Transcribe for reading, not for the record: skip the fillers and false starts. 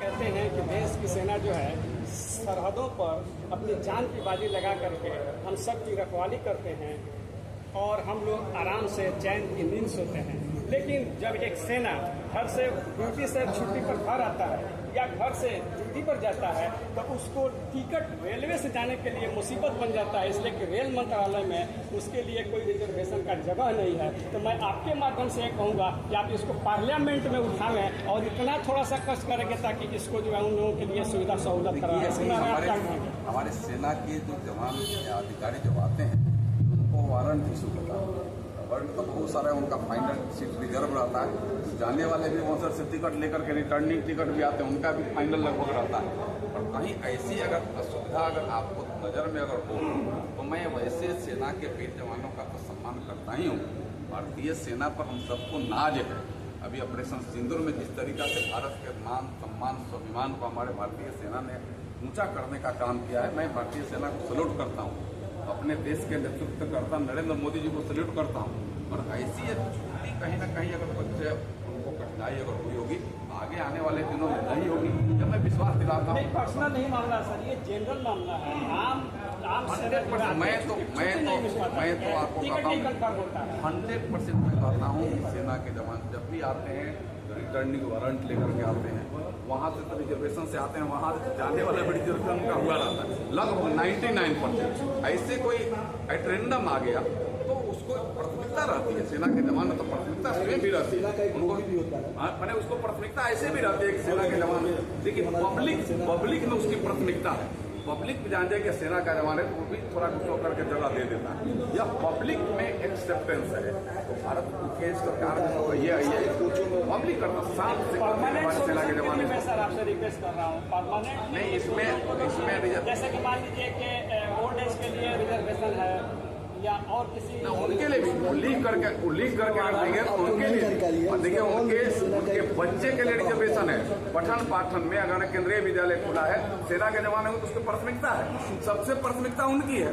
कहते हैं कि देश की सेना जो है सरहदों पर अपनी जान की बाजी लगा करके हम सब की रखवाली करते हैं और हम लोग आराम से चैन की नींद सोते हैं। लेकिन जब एक सेना घर से ड्यूटी से छुट्टी पर घर आता है या घर से ड्यूटी पर जाता है तो उसको टिकट रेलवे से जाने के लिए मुसीबत बन जाता है, इसलिए कि रेल मंत्रालय में उसके लिए कोई रिजर्वेशन का जगह नहीं है। तो मैं आपके माध्यम से कहूँगा कि आप इसको पार्लियामेंट में उठाएं और इतना थोड़ा सा कष्ट करेंगे ताकि इसको जो है उन लोगों के लिए सुविधा सहूलत कराएं। हमारे सेना के जो जवान या अधिकारी जब आते हैं उनको वारंट इशू होता है। वारंट तो बहुत सारा उनका फाइनल सीट रिजर्व रहता है। जाने वाले भी वहाँ से टिकट लेकर के रिटर्निंग टिकट भी आते हैं, उनका भी फाइनल लगभग रहता है। और कहीं ऐसी अगर असुविधा अगर आपको नज़र में अगर हो तो मैं वैसे सेना के वीर जवानों का तो सम्मान करता ही हूँ। भारतीय सेना पर हम सबको नाज है। अभी ऑपरेशन सिंदूर में जिस तरीका से भारत के मान सम्मान स्वाभिमान को हमारे भारतीय सेना ने ऊंचा करने का काम किया है, मैं भारतीय सेना को सल्यूट करता हूँ। अपने देश के नेतृत्व करता नरेंद्र मोदी जी को सल्यूट करता हूँ। और ऐसी छुट्टी कहीं ना कहीं अगर बच्चे उनको कठिनाई अगर हुई होगी आगे आने वाले दिनों में नहीं होगी, जब मैं विश्वास दिलाता हूँ। पर्सनल नहीं मामला सर, ये जनरल मामला है। मैं तो आपको कहता हूँ 100% मैं कहता हूँ सेना के जवान जब भी आते हैं रिटर्निंग वारंट लेकर के आते हैं, वहाँ से तो रिजर्वेशन से आते हैं, वहाँ से जाने वाले भी रिजर्वेशन का हुआ रहता है लगभग 99%। ऐसे कोई एट्रेंडम आ गया तो उसको प्राथमिकता रहती है। सेना के जवान में तो प्राथमिकता स्वयं भी रहती है, उनको मैंने उसको प्राथमिकता ऐसे भी रहती है कि सेना के जवान, लेकिन पब्लिक में उसकी प्राथमिकता है। पब्लिक भी जान जाए कि सेना का जवान है तो वो भी थोड़ा कुछ होकर के जगह दे देता है, या पब्लिक में एक्सेप्टेंस है। तो भारत की सरकार ये पब्लिक करना शांत से हमारे सेना के जवान। मैं सर आपसे रिक्वेस्ट कर रहा हूँ परमानेंट नहीं, इसमें जैसे कि मान लीजिए कि ओल्ड एज के लिए रिजर्वेशन है या और किसी उनके लिए भी लीक करके अगर देंगे तो उनके लिए देखिए उनके बच्चे के लिए रिजर्वेशन है। पठन पाठन में अगर केंद्रीय विद्यालय खुला है सेना के जवान में तो उसकी प्राथमिकता है, सबसे प्राथमिकता उनकी है।